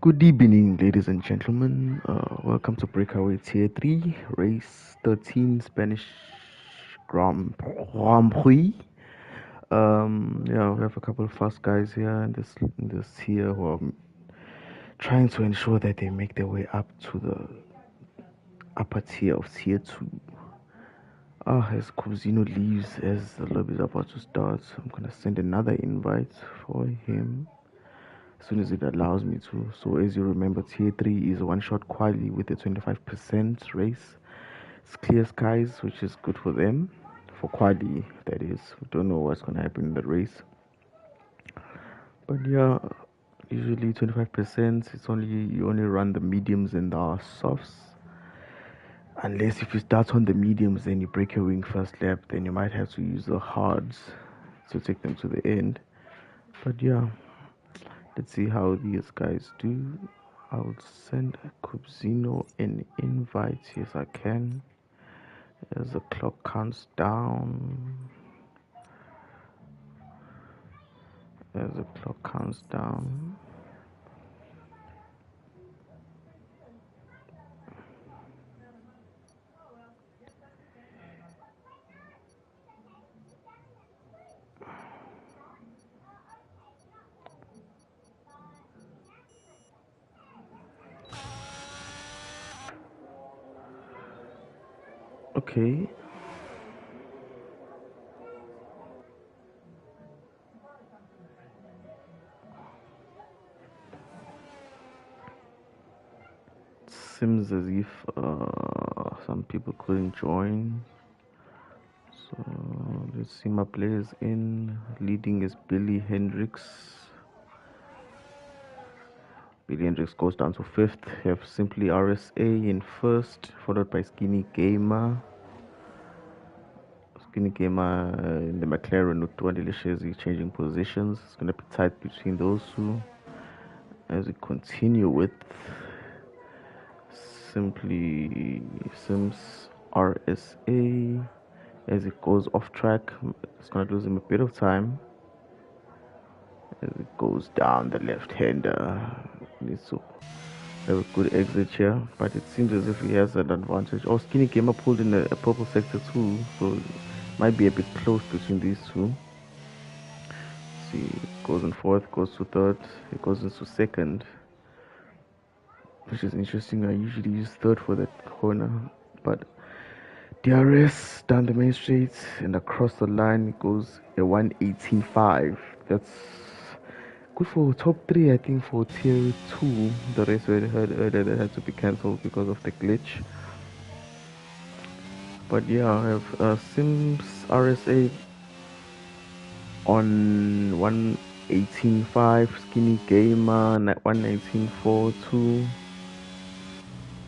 Good evening, ladies and gentlemen. Welcome to Breakaway Tier 3, Race 13 Spanish Grand Prix. We have a couple of fast guys here in this tier who are trying to ensure that they make their way up to the upper tier of Tier 2. As Cubzino leaves, as the lobby is about to start, I'm gonna send another invite for him as soon as it allows me to. So as you remember, tier 3 is one shot quali with a 25% race. It's clear skies, which is good for them. For quali, that is. We don't know what's gonna happen in the race. But yeah, usually 25%. You only run the mediums and the softs. Unless if you start on the mediums then you break your wing first lap, then you might have to use the hards to take them to the end. But yeah, let's see how these guys do. I'll send Cubzino an invite. Yes, I can. As the clock counts down. As the clock counts down. Okay. Seems as if some people couldn't join. So let's see my players in. Leading is Billy Hendricks. Billy Hendricks goes down to 5th. You have Simply RSA in 1st, followed by Skinny Gamer. Skinny Gamer in the McLaren with Tuan Delicious changing positions. It's going to be tight between those two. As we continue with Simply Sims RSA. As it goes off track, it's going to lose him a bit of time. As it goes down the left hander, needs to have a good exit here, but it seems as if he has an advantage. Oh, Skinny Gamer pulled in a purple sector too, so it might be a bit close between these two. See, goes in 4th, goes to 3rd, it goes into 2nd, which is interesting. I usually use 3rd for that corner, but DRS down the main straight and across the line it goes a 118.5. That's good for top 3. I think for tier 2 the race we had earlier that had to be cancelled because of the glitch. But yeah, I have Sims RSA on 118.5, Skinny Gamer 119.42.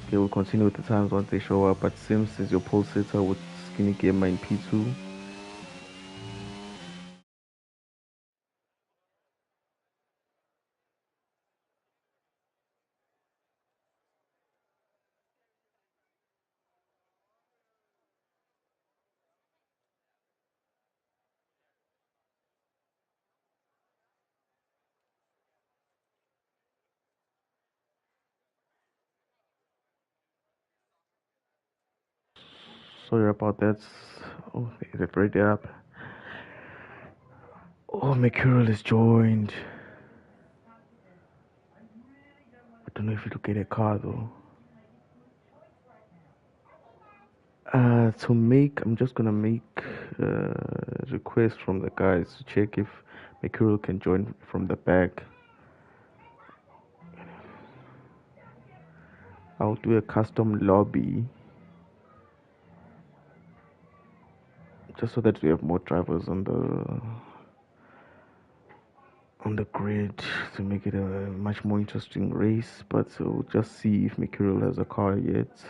Okay, we'll continue with the times once they show up, but Sims is your pole sitter with Skinny Gamer in P2. Sorry about that. Oh, they break it up. Oh, Mercurial is joined. I don't know if it'll get a car though. I'm just gonna make a request from the guys to check if Mercurial can join from the back. I'll do a custom lobby just so that we have more drivers on the grid to make it a much more interesting race. But we'll just see if Mercurial has a car yet.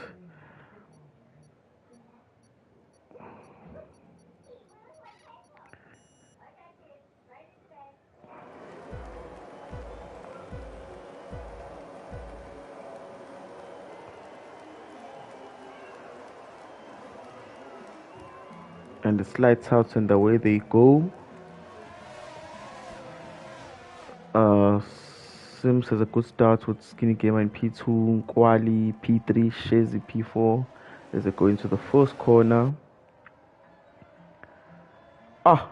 And the slides out and the way they go. Sims has a good start with Skinny Gamer in P2, Kwali P3, Shezi P4 as they go into the first corner. Ah,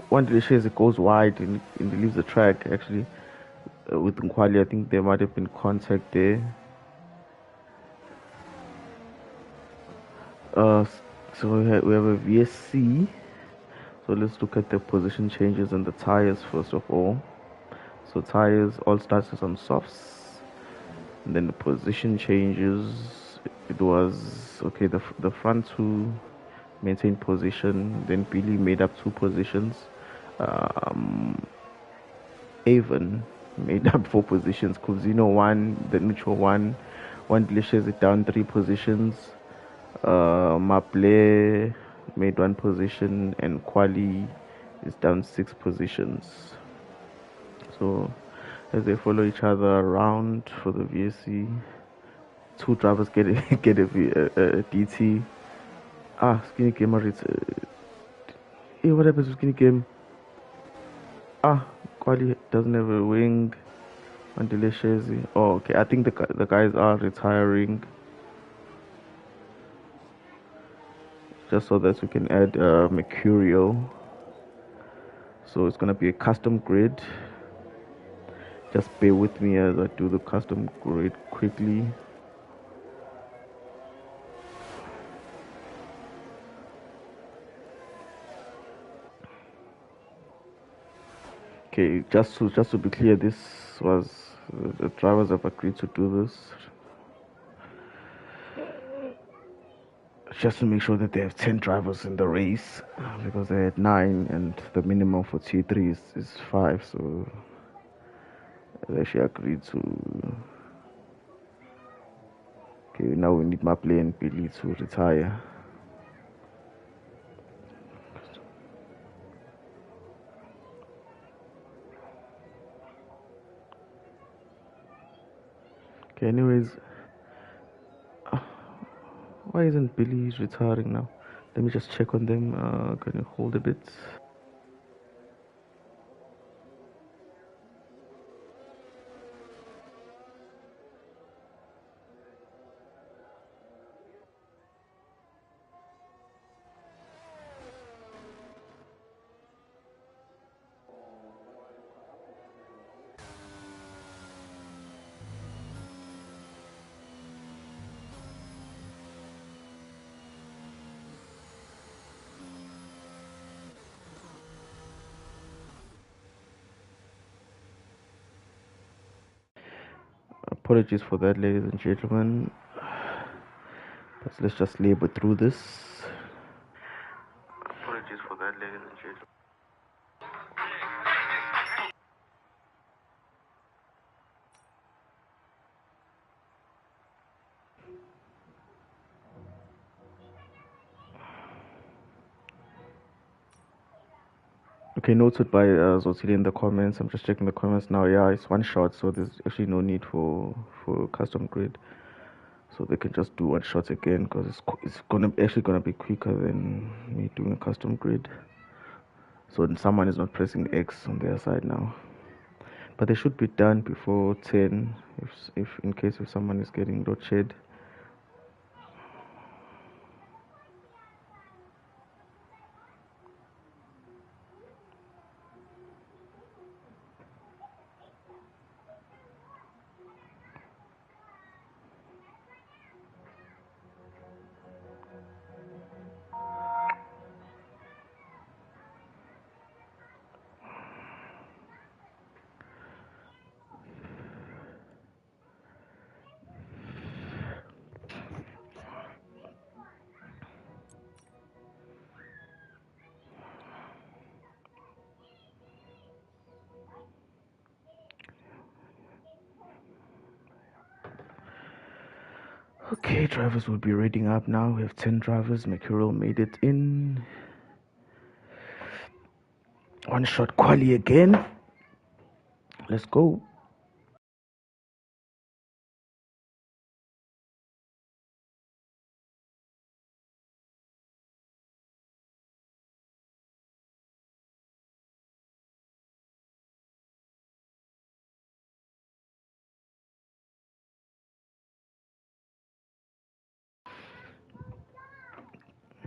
One delicious it goes wide and leaves the track actually. With Nkwali, I think there might have been contact there. So we have a VSC. So let's look at the position changes and the tires first of all. So tires all starts on softs, and then the position changes. It was okay. The front two maintained position. Then Billy made up two positions. Um, Avon made up four positions. Cubzino one, the neutral one. One delicious it down three positions. Maple made one position, and Quali is down six positions. So as they follow each other around for the VSC, two drivers get a DT. Skinny Gamer. Hey, what happens with Skinny Game? Quali doesn't have a wing on Delicious. Oh, okay. I think the guys are retiring just so that we can add Mercurial. So it's gonna be a custom grid. Just bear with me as I do the custom grid quickly. Okay, just to be clear, this was the drivers have agreed to do this. Just to make sure that they have 10 drivers in the race because they had 9 and the minimum for T3 is 5, so they actually agreed to. Okay, now we need Maple and Billy to retire. Okay, anyways, why isn't Billy retiring now? Let me just check on them. Can you hold a bit? Apologies for that, ladies and gentlemen. But let's just labor through this. Apologies for that, ladies and gentlemen. Okay, noted by Zotili in the comments. I'm just checking the comments now. Yeah, it's one shot, so there's actually no need for custom grid. So they can just do one shot again because it's gonna be quicker than me doing a custom grid. So someone is not pressing X on their side now, but they should be done before 10. If in case if someone is getting load shed. Okay, drivers will be rating up now. We have 10 drivers. Mercurial made it in. One shot quali again. Let's go.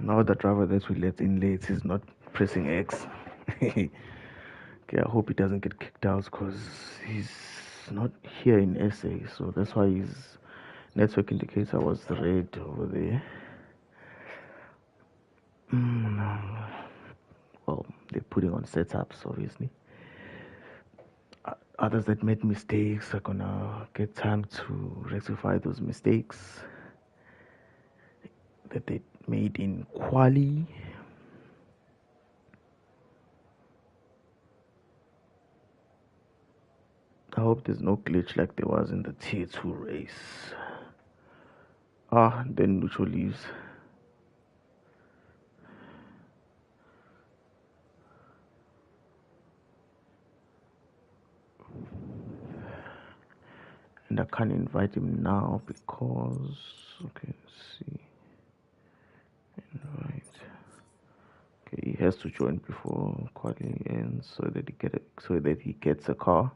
Now the driver that we let in late is not pressing X. Okay, I hope he doesn't get kicked out because he's not here in SA, so that's why his network indicator was red over there. Well, they're putting on setups, obviously. Others that made mistakes are gonna get time to rectify those mistakes that they made in quali. I hope there's no glitch like there was in the tier 2 race. Then Lucho leaves. And I can't invite him now because, okay, let's see. Invite. Okay, he has to join before quali ends so that he gets a car.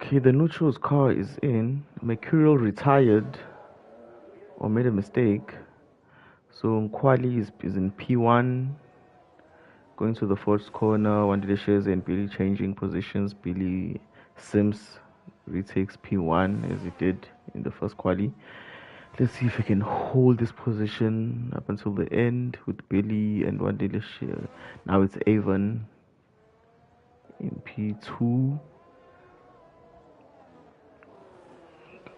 Okay, the Nutro's car is in. Mercurial retired or made a mistake. So Nkwali is in P1, going to the first corner. One Delicious and Billy changing positions. Billy Sims retakes P1 as he did in the first quali. Let's see if he can hold this position up until the end with Billy and One Delicious. Now it's Avon in P2.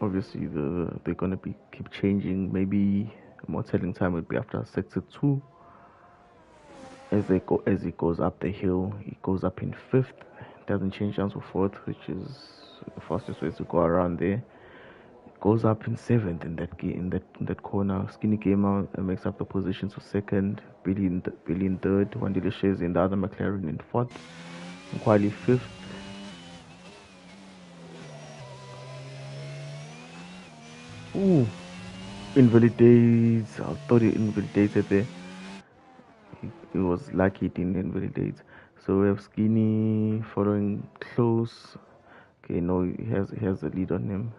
Obviously, they're gonna keep changing. Maybe a more telling time would be after sector 2. As he goes up the hill, he goes up in 5th. Doesn't change down to 4th, which is the fastest way to go around there. Goes up in 7th in that corner. Skinny came out and makes up the position to 2nd. Billy in 3rd. One Delicious in the other McLaren in 4th. Quali 5th. Ooh, invalidates. I thought he invalidated there. He was lucky it didn't invalidate. So we have Skinny following close. Okay, no, he has the lead on him.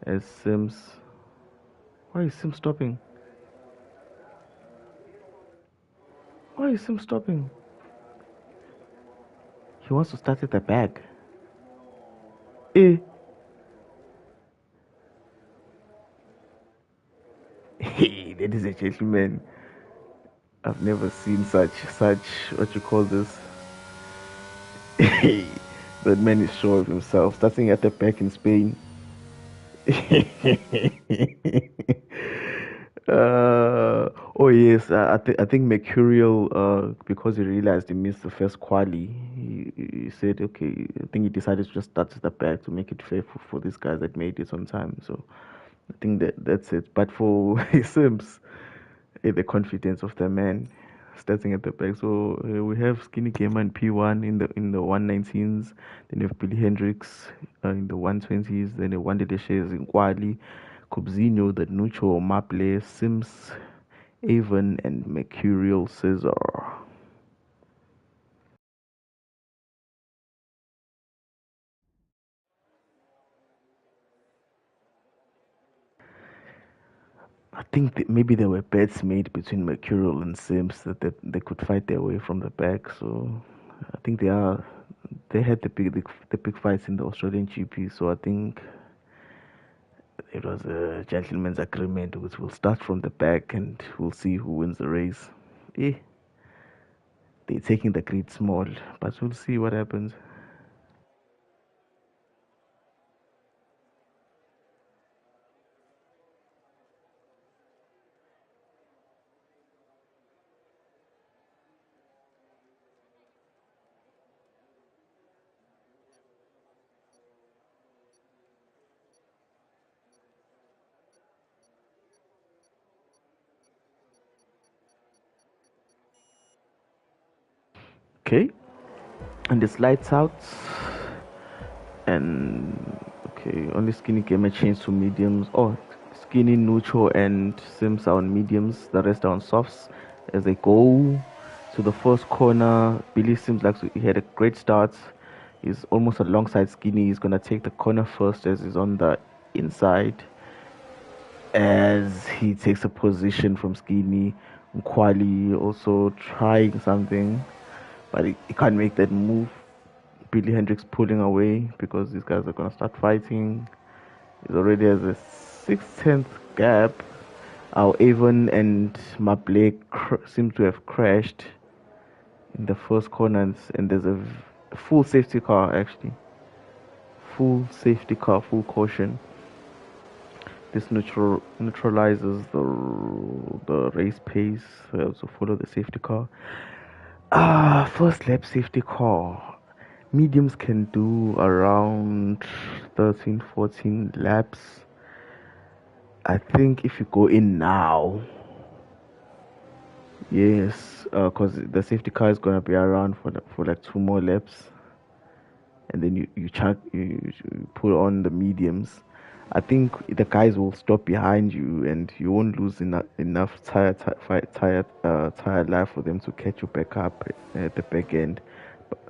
As Sims. Why is Sims stopping? Why is Sims stopping? He wants to start at the back. Eh. Hey, ladies and gentlemen, I've never seen such what you call this. Hey, that man is sure of himself. Starting at the back in Spain. Oh yes, I think Mercurial, because he realized he missed the first quali, he said, okay, I think he decided to just start at the back to make it fair for these guys that made it on time. So I think that's it. But for Sims, the confidence of the man starting at the back. So we have Skinny Gamer in P1 in the 119s. Then you have Billy Hendricks in the 120s. Then the one Delicious in Quali, Kubzinho, the Nucho, Maple, Sims, Avon, and Mercurial Caesar. I think that maybe there were bets made between Mercurial and Sims that they could fight their way from the back. So I think they had the big fights in the Australian GP. So I think it was a gentleman's agreement, which will start from the back and we'll see who wins the race. Eh, they're taking the grid small, but we'll see what happens. Okay, and this lights out, and okay, Okay, only skinny gamer changed to mediums. Oh, skinny, neutral, and Sims are on mediums. The rest are on softs. As they go to the first corner, Billy seems like he had a great start. He's almost alongside Skinny. He's gonna take the corner first as he's on the inside. As he takes a position from Skinny, Kwali also trying something, but he can't make that move. Billy Hendricks pulling away because these guys are gonna start fighting. It already has a 6/10 gap. Our Avon and Mablake seem to have crashed in the first corner, and there's a full safety car actually. Full safety car, full caution. This neutralizes the race pace. I also follow the safety car. First lap safety car. Mediums can do around 13, 14 laps. I think if you go in now, yes, because the safety car is gonna be around for like 2 more laps, and then you put on the mediums. I think the guys will stop behind you, and you won't lose enough tire life for them to catch you back up at the back end.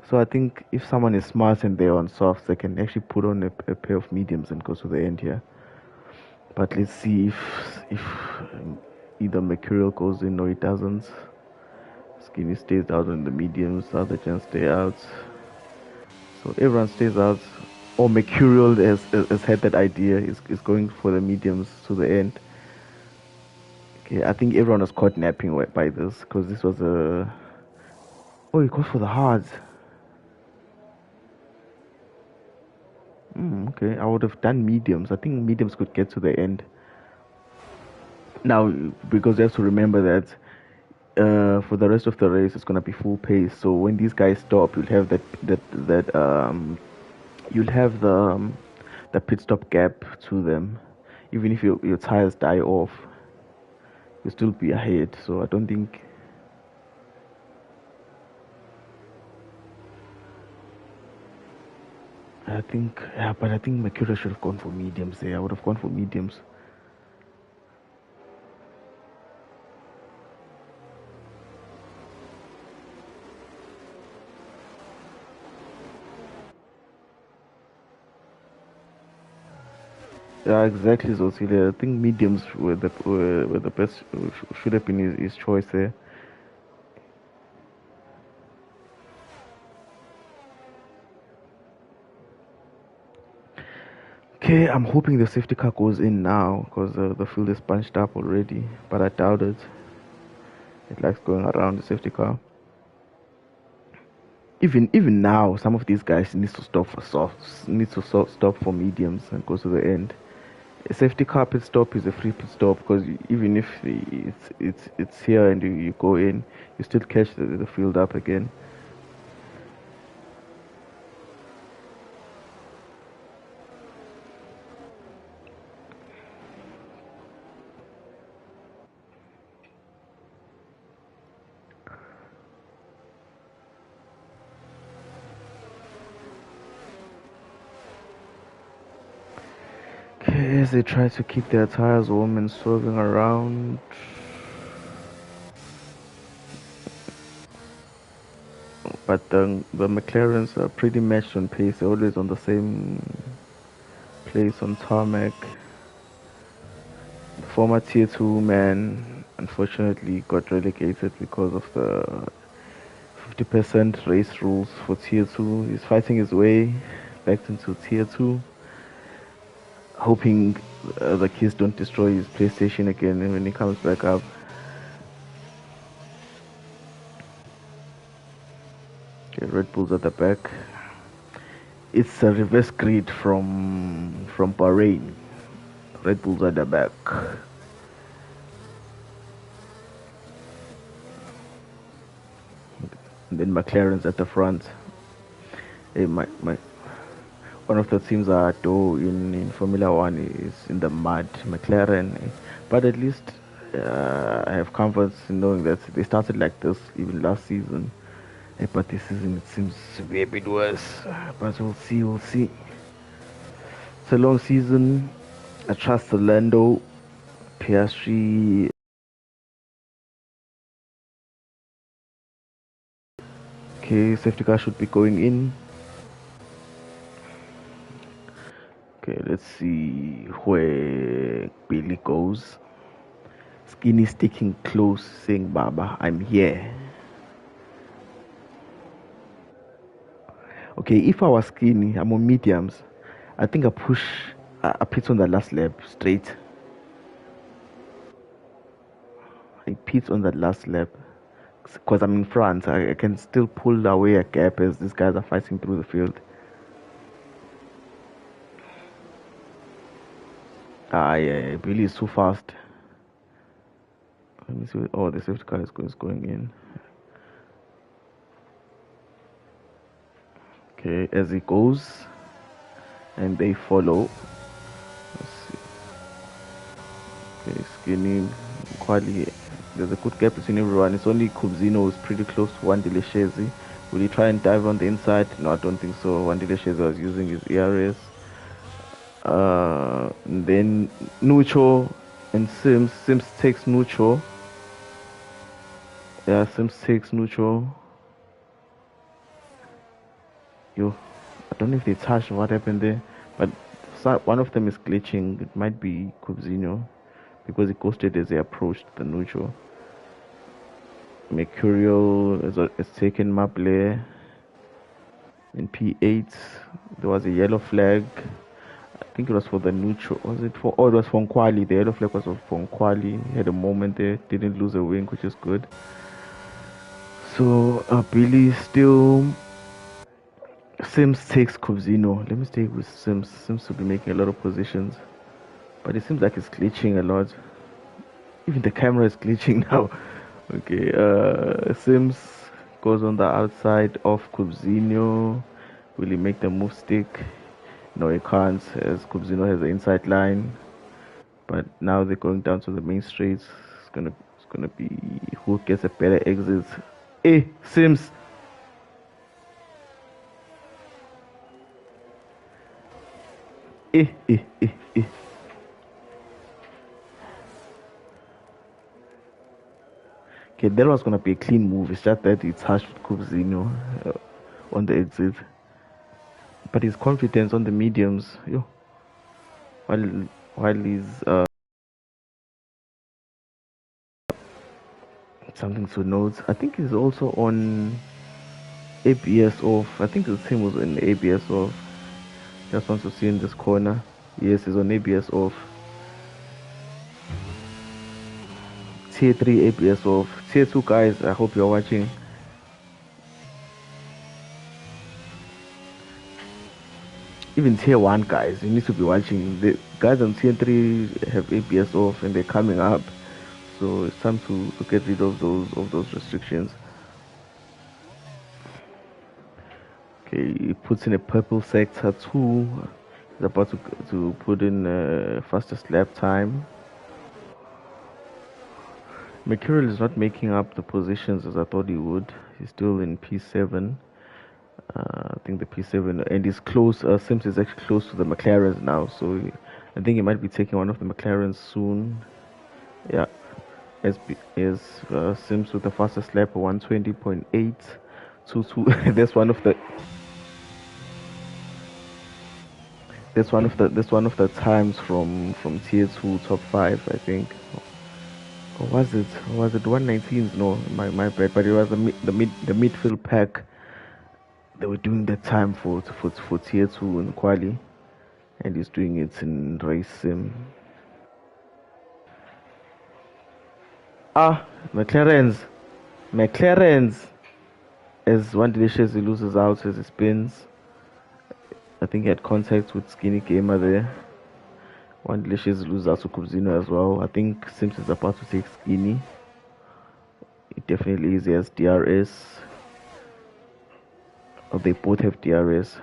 So I think if someone is smart and they're on softs, they can actually put on a pair of mediums and go to the end here. But let's see if either Mercurial goes in or it doesn't. Skinny stays out on the mediums, the other gens stay out. So everyone stays out. Or Mercurial has had that idea, is going for the mediums to the end. Okay, I think everyone was caught napping by this because this was a. Oh, he goes for the hards. Okay, I would have done mediums. I think mediums could get to the end. Now, because you have to remember that for the rest of the race, it's gonna be full pace. So when these guys stop, you'll have you'll have the pit stop gap to them. Even if your tires die off, you'll still be ahead. So I don't think. But I think Mercury should have gone for mediums there. I would have gone for mediums. Yeah, exactly, Zotile. I think mediums were the best, should have been his choice there. Okay, I'm hoping the safety car goes in now because the field is bunched up already, but I doubt it. It likes going around the safety car. Even now, some of these guys need to stop for softs, need to stop for mediums and go to the end. A safety car pit stop is a free pit stop because even if it's here and you go in, you still catch the field up again. Okay, as they try to keep their tires warm and swerving around. But the McLarens are pretty matched on pace. They're always on the same place on tarmac. The former Tier 2 man unfortunately got relegated because of the 50% race rules for Tier 2. He's fighting his way back into Tier 2, hoping the kids don't destroy his PlayStation again when he comes back up. Okay, Red Bull's at the back. It's a reverse grid from Bahrain. Red Bull's at the back. And then McLaren's at the front. Hey, my one of the teams I adore in Formula One is in the mud, McLaren. But at least I have confidence in knowing that they started like this even last season. But this season it seems to be a bit worse. But we'll see. It's a long season. I trust Orlando. Piastri. Okay, safety car should be going in. Okay, let's see where Billy goes. Skinny sticking close, saying, Baba, I'm here. Okay, if I was Skinny, I'm on mediums. I think I pit on the last lap straight. I pit on that last lap. Because I'm in front, I can still pull away a gap as these guys are fighting through the field. Yeah, Billy is too fast. Let me see. Oh, the safety car is going in. Okay, as he goes, and they follow. Let's see. Okay, Skinny, Quali. There's a good gap between everyone. It's only Kubzino who's pretty close to Wandile Shezi. Will he try and dive on the inside? No, I don't think so. Wandile Shezi was using his ERS. Then Nucho and Sims. Sims takes Nucho. Yeah, Sims takes Nucho. Yo, I don't know if they touched what happened there, but one of them is glitching. It might be Kubzino because it ghosted as they approached the Nucho. Mercurial has taken Maple. In P8, there was a yellow flag. I think it was for the neutral. Was it for? Oh, it was for Nkwali. The yellow flag was for Nkwali. He had a moment there. Didn't lose a wing, which is good. So Billy still. Sims takes Kubzino. Let me stay with Sims. Sims will be making a lot of positions, but it seems like it's glitching a lot. Even the camera is glitching now. Okay. Sims goes on the outside of Kubzino. Will he make the move stick? No, he can't, as Kubzino has the inside line. But now they're going down to the main streets. It's gonna be who gets a better exit. Hey, Sims. Eh. Okay, that was gonna be a clean move. It's just that he touched Kubzino on the exit. But his confidence on the mediums, while he's something to note. I think he's also on ABS off. I think his team was on ABS off. Just wants to see in this corner. Yes, he's on ABS off. Tier 3 ABS off. Tier 2 guys, I hope you're watching. Even tier 1 guys, you need to be watching. The guys on tier 3 have ABS off and they're coming up. So it's time to get rid of those restrictions. Okay, he puts in a purple sector 2. He's about to put in fastest lap time. Mercurial is not making up the positions as I thought he would. He's still in P7. I think the P7, and he's close. Sims is actually close to the McLarens now, so I think he might be taking one of the McLarens soon. Yeah, as Sims with the fastest lap, 120.822. That's one of the times from tier 2 top 5, I think. Or was it 119s? No, my bad. But it was the midfield pack. They were doing that time for tier 2 in quali, and he's doing it in race sim. McLaren's as one delicious he loses out as he spins. I think he had contact with Skinny Gamer there. One delicious loses out to Kubzino as well. I think Sims is about to take Skinny. It definitely is. He has DRS. Or they both have DRS.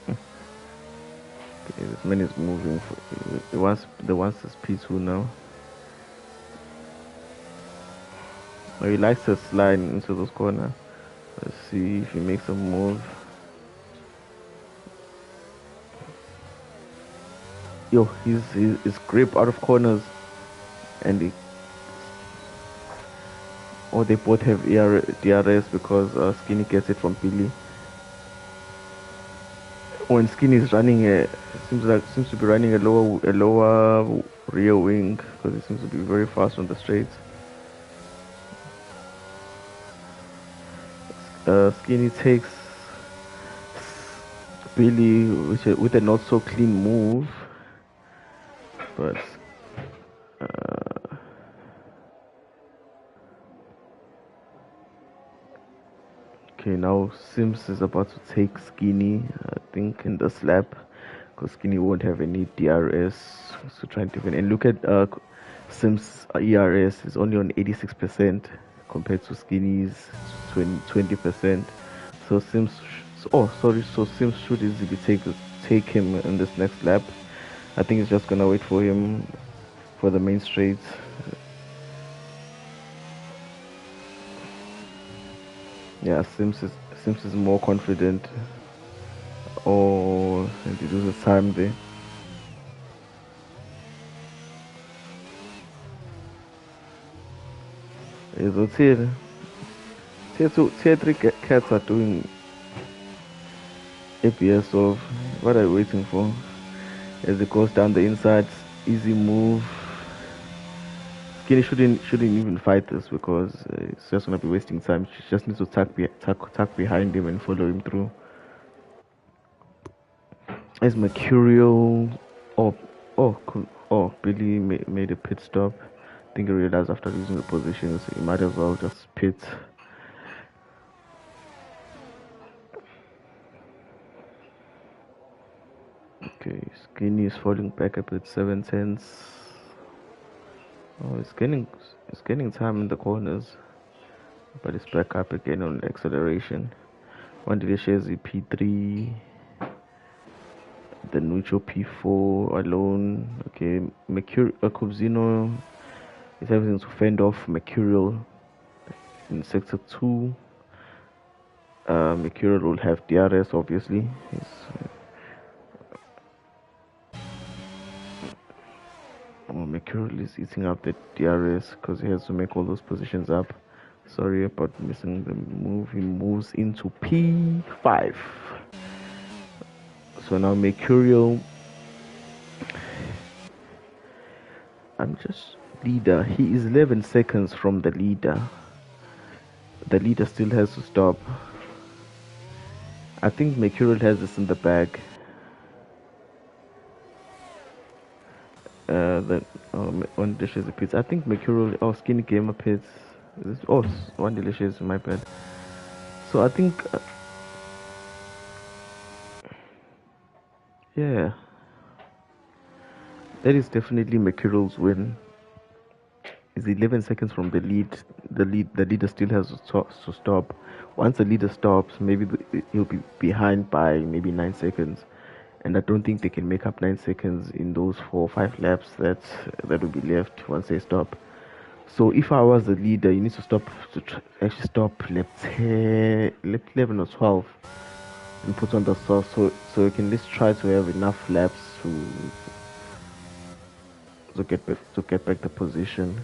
Okay, this man is moving. The ones is P2 now. Oh, he likes to slide into those corners. Let's see if he makes a move. Yo, his grip out of corners, and or they both have DRS because Skinny gets it from Billy. When Skinny is running seems to be running a lower rear wing because he seems to be very fast on the straights. Skinny takes Billy with a not so clean move, but okay, now Sims is about to take Skinny, I think, in the slap because Skinny won't have any DRS. So trying to win. And look at Sims' ERS is only on 86% compared to Skinny's 20%. So Sims, so Sims should easily take him in this next lap. I think he's just gonna wait for him for the main straight. Yeah, Sims is more confident. Oh, and he loses time there. So tier 3 cats are doing APS of what are you waiting for? As it goes down the inside, easy move. Skinny shouldn't even fight this because it's just gonna be wasting time. She just needs to tuck behind him and follow him through. As Mercurial, oh Billy made a pit stop. I think he realized after losing the positions he might as well just pit. Okay, Skinny is falling back a bit, 7/10. Oh, it's getting time in the corners, but it's back up again on acceleration. One delicious P3, the neutral P4 alone. Okay, Cubzino is having to fend off Mercurial in sector 2. Mercurial will have DRS obviously. Mercurial is eating up the DRS because he has to make all those positions up. Sorry about missing the move. He moves into P5. So now Mercurial, I'm just leader. He is 11 seconds from the leader. The leader still has to stop. I think Mercurial has this in the bag. The one delicious pits. I think Mercurial. Oh, Skinny Gamer pits. One delicious. My bad. So I think, yeah, that is definitely Mercurial's win. Is 11 seconds from the lead. The leader still has to stop. Once the leader stops, maybe he'll be behind by maybe 9 seconds. And I don't think they can make up 9 seconds in those 4 or 5 laps that will be left once they stop. So if I was the leader, you need to stop actually stop lap 11 or 12 and put on the sauce so you can at least try to have enough laps to get back the position.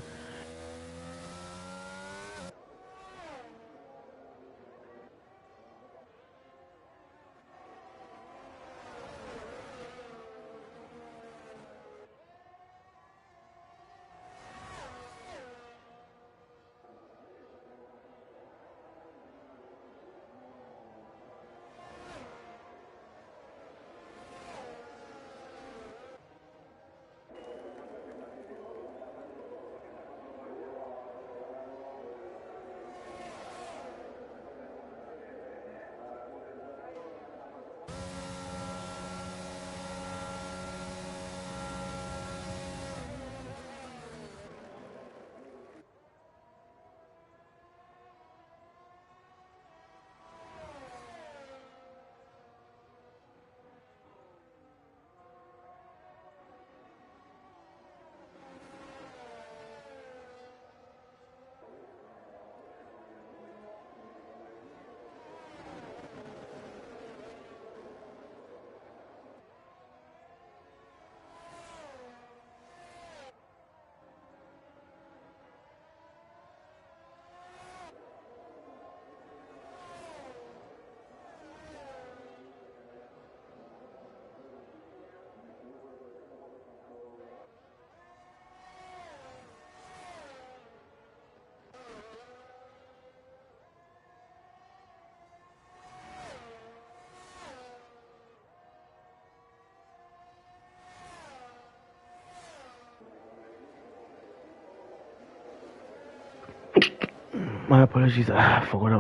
My apologies. I forgot I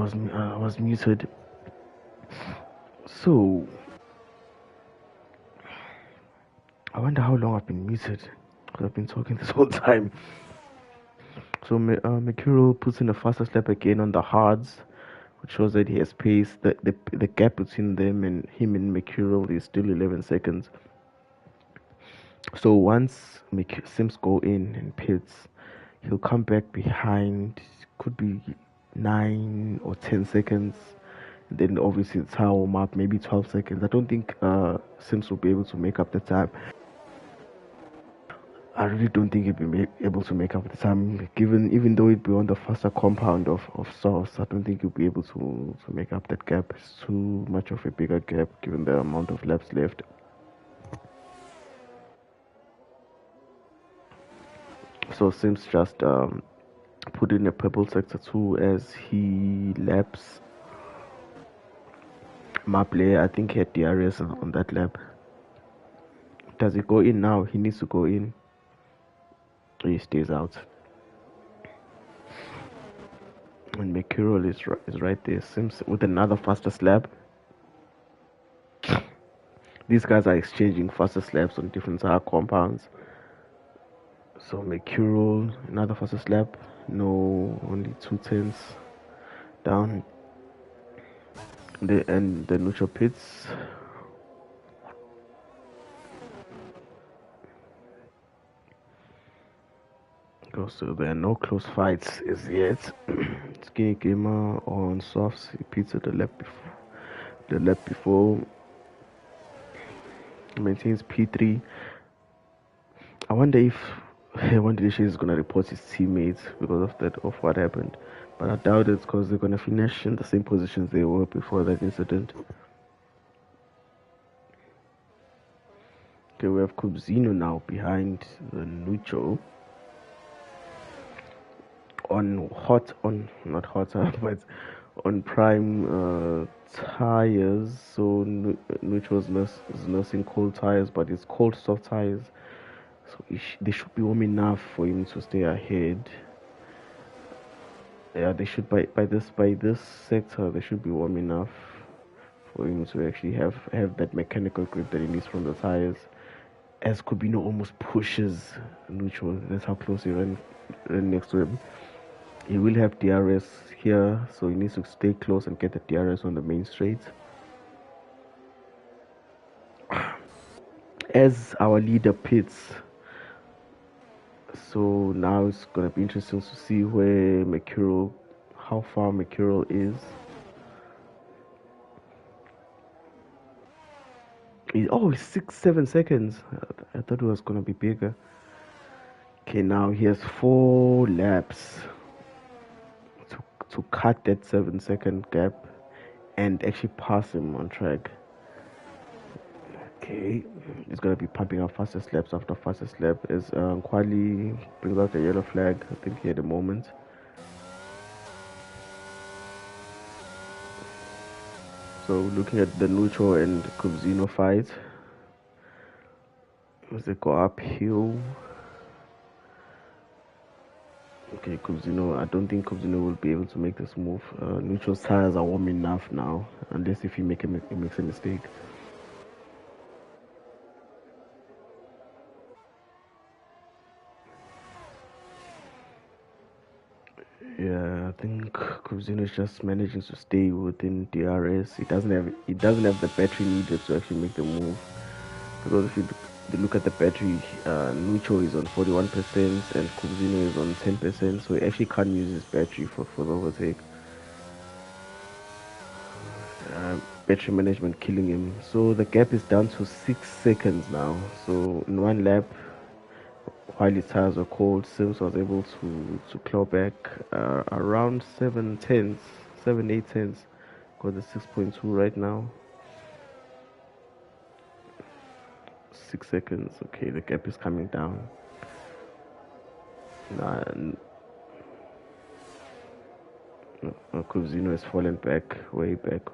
was muted. So I wonder how long I've been muted because I've been talking this whole time. So Mercurial puts in a faster step again on the hards, which shows that he has pace. The gap between them and him and Mercurial is still 11 seconds. So once Sims go in and pits, he'll come back behind. Could be 9 or 10 seconds. Then obviously the tire warm up, maybe 12 seconds. I don't think Sims will be able to make up the time. I really don't think he'd be able to make up the time, given even though he'd be on the faster compound of Sauce. I don't think he'll be able to make up that gap. It's too much of a bigger gap given the amount of laps left. So Sims just put in a purple sector 2 as he laps Maple. I think he had DRS on that lap. Does he go in now? He needs to go in. He stays out. And Mercurial is right there. Sims with another faster slab. These guys are exchanging faster slabs on different tire compounds. So Mercurial, another faster slab. No, only 2 tenths down. The neutral pits. So there are no close fights as yet. Skinny Gamer on softs. He pits at the lap before. Maintains P3. I wonder if Dishes is gonna report his teammates because of what happened, but I doubt it's because they're gonna finish in the same positions they were before that incident. Okay, we have Kubzino now behind the Nucho not hotter, but on prime tires. So Nucho's is nursing cold tires, but it's cold soft tires. So they should be warm enough for him to stay ahead. Yeah, they should by this sector they should be warm enough for him to actually have that mechanical grip that he needs from the tires. As Kubino almost pushes Nucho, that's how close he ran next to him. He will have DRS here, so he needs to stay close and get the DRS on the main straight. As our leader pits, so now it's gonna be interesting to see how far Mercurial is. It's 6-7 seconds. I thought it was gonna be bigger. Okay, now he has 4 laps to cut that 7-second gap and actually pass him on track. Okay, he's gonna be pumping out fastest laps after fastest lap as Kwali brings out the yellow flag. I think here at the moment. So looking at the Nucho and Kubzino fight, as they go uphill. Okay, Kubzino, I don't think Kubzino will be able to make this move. Nucho's tires are warm enough now, unless if he makes a mistake. Yeah, I think Kubzino is just managing to stay within DRS. He doesn't have the battery needed to actually make the move. Because if you look at the battery, Nucho is on 41% and Kubzino is on 10%, so he actually can't use his battery for the overtake. Battery management killing him. So the gap is down to 6 seconds now. So in one lap, while his tires were cold, Sims was able to claw back around 7 tenths, 7-8 tenths. Got the 6.2 right now. 6 seconds. Okay, the gap is coming down. Kubzino has fallen back, way back.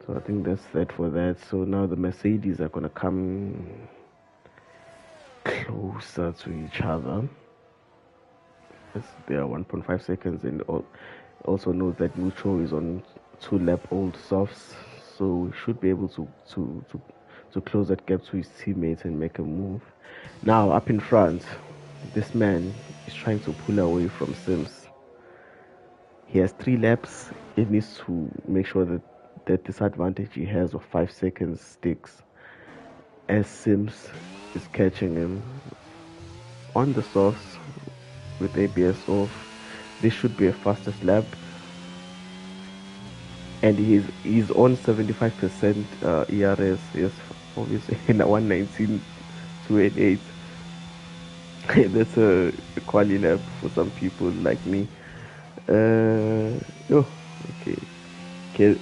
So I think that's that for that. So now the Mercedes are gonna come closer to each other. as there are 1.5 seconds, and also knows that Nucho is on 2 lap old softs, so he should be able to close that gap to his teammates and make a move. Now up in front, this man is trying to pull away from Sims. He has 3 laps. He needs to make sure that that disadvantage he has of 5 seconds sticks as Sims is catching him on the softs with ABS off. This should be a fastest lap, and he's on 75% ERS. Yes, obviously in a 119.288. That's a quali lap for some people like me. Oh, okay. Okay,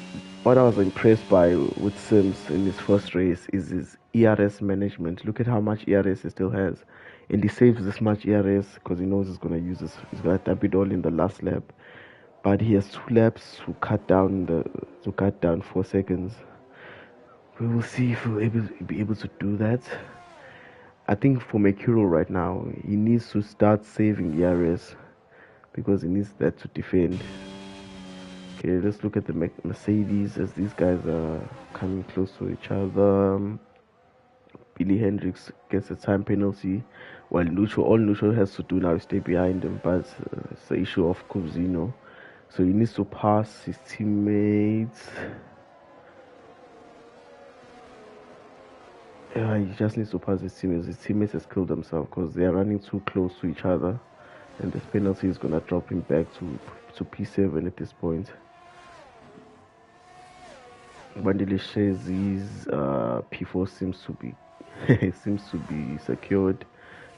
what I was impressed by with Sims in his first race is his ERS management. Look at how much ERS he still has, and he saves this much ERS because he knows he's gonna use this. He's gonna dump it all in the last lap, but he has 2 laps to cut down 4 seconds. We will see if we'll be able to do that. I think for Mercurial right now, he needs to start saving ERS because he needs that to defend. Okay, let's look at the Mercedes as these guys are coming close to each other. Billy Hendricks gets a time penalty, while all Lucho has to do now is stay behind him. But it's the issue of Cubzino, so he needs to pass his teammates. Yeah, he just needs to pass his teammates. His teammates has killed themselves because they are running too close to each other, and this penalty is gonna drop him back to P7 at this point. Bandile Shazi's P4 seems to be secured.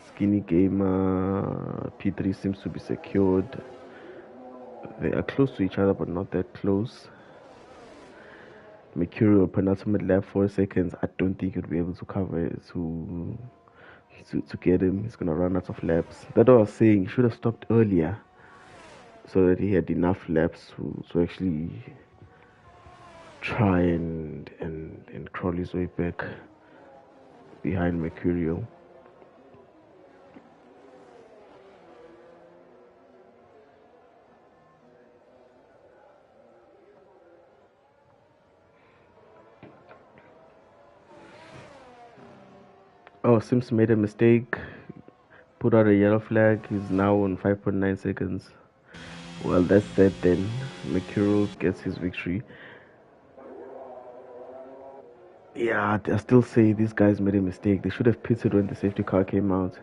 Skinny Gamer P3 seems to be secured. They are close to each other, but not that close. Mercurial penultimate lap 4 seconds. I don't think he'll be able to cover it to get him. He's gonna run out of laps. That's what I was saying. He should have stopped earlier so that he had enough laps to actually try and crawl his way back behind Mercurial. Oh, Sims made a mistake, put out a yellow flag. He's now on 5.9 seconds. Well, that's that then. Mercurial gets his victory. Yeah, I still say these guys made a mistake. They should have pitted when the safety car came out.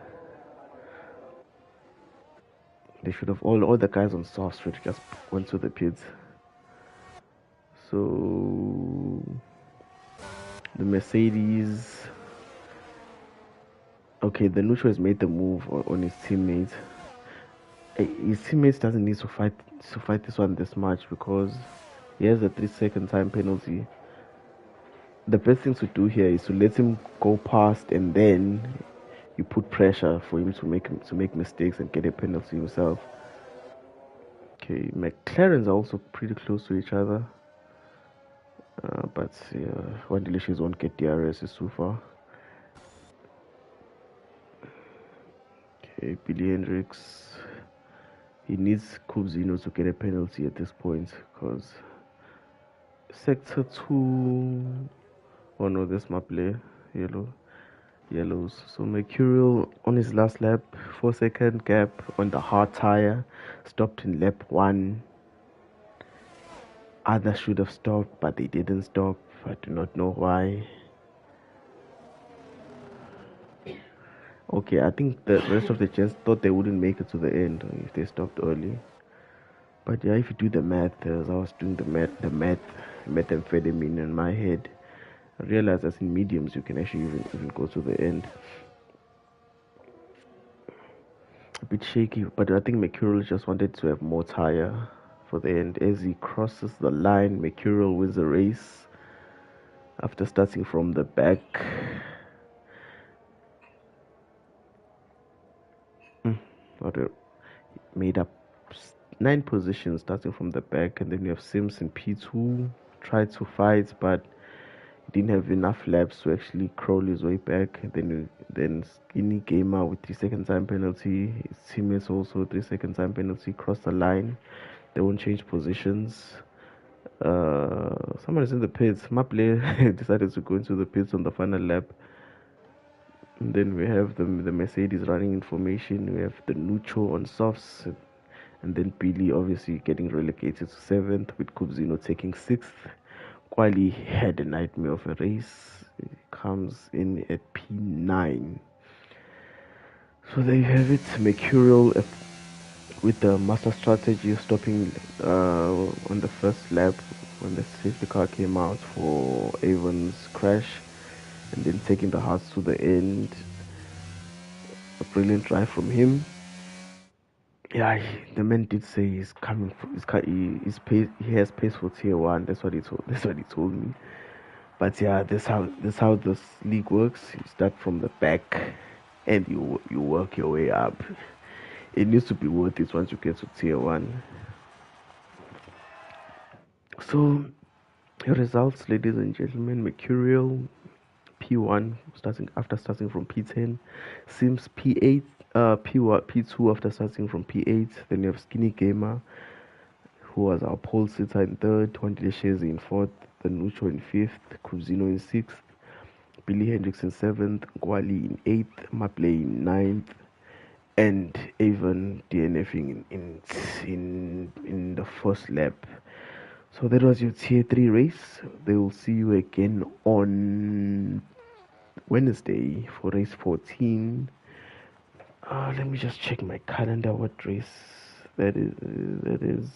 They should have all the guys on soft street just went to the pits. So the Mercedes. Okay, the Nucho has made the move on his teammates. His teammates doesn't need to fight this one this much because he has a 3-second time penalty. The best thing to do here is to let him go past, and then you put pressure for him to make mistakes and get a penalty himself. Okay, McLarens are also pretty close to each other, but one delicious won't get DRS so far. Okay, Billy Hendricks. He needs Cubzino to get a penalty at this point because sector 2. Oh no, that's my play. Yellows. So Mercurial on his last lap, 4-second gap on the hard tire, stopped in lap 1. Others should have stopped, but they didn't stop. I do not know why. Okay, I think the rest of the gents thought they wouldn't make it to the end if they stopped early. But yeah, if you do the math, as I was doing the methamphetamine in my head, I realized that in mediums you can actually even go to the end. A bit shaky, but I think Mercurial just wanted to have more tire for the end. As he crosses the line, Mercurial wins the race after starting from the back. Made up 9 positions starting from the back, and then you have Sims in P2, tried to fight, but Didn't have enough laps to actually crawl his way back. Then Skinny Gamer with 3 second time penalty. His teammates also 3 second time penalty. Crossed the line. They won't change positions. Someone is in the pits. My player decided to go into the pits on the final lap. And then we have the Mercedes running in formation. We have the Nucho on softs. And then Billy obviously getting relegated to 7th with Kubzino taking 6th. Quali had a nightmare of a race. It comes in at P9. So there you have it. Mercurial with the master strategy stopping on the first lap when the safety car came out for Avon's crash, and then taking the hearts to the end. A brilliant drive from him. Yeah, the man did say he's coming. He has pace for tier one. That's what he told. That's what he told me. But yeah, this how this league works. You start from the back, and you work your way up. It needs to be worth it once you get to tier one. So, your results, ladies and gentlemen: Mercurial P1 starting from P10, Sims P8, P1, P2 after starting from P8. Then you have Skinny Gamer, who was our pole sitter in third, Twandile Shares in fourth, then Nucho in fifth, Cruisino in sixth, Billy Hendricks in seventh, Gwali in eighth, Maplay in ninth, and Avon DNFing in the first lap. So that was your tier 3 race. They will see you again on Wednesday for race 14. Let me just check my calendar. What race that is?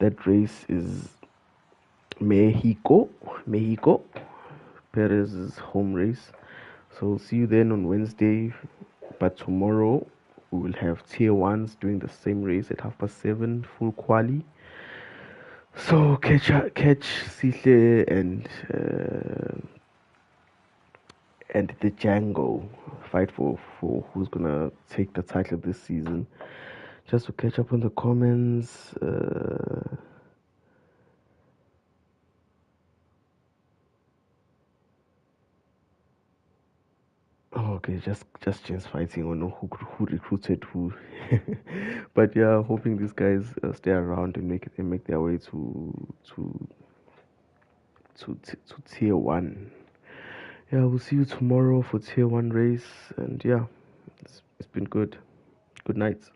That race is Mexico. Perez's home race. So we'll see you then on Wednesday. But tomorrow we will have tier ones doing the same race at 7:30, full quali. So catch Sihle and the Django fight for who's gonna take the title this season. Just to catch up on the comments. Okay, just James fighting or no who recruited who. But yeah, hoping these guys stay around and make their way to tier one. Yeah, we'll see you tomorrow for tier one race, and yeah, it's been good. Good night.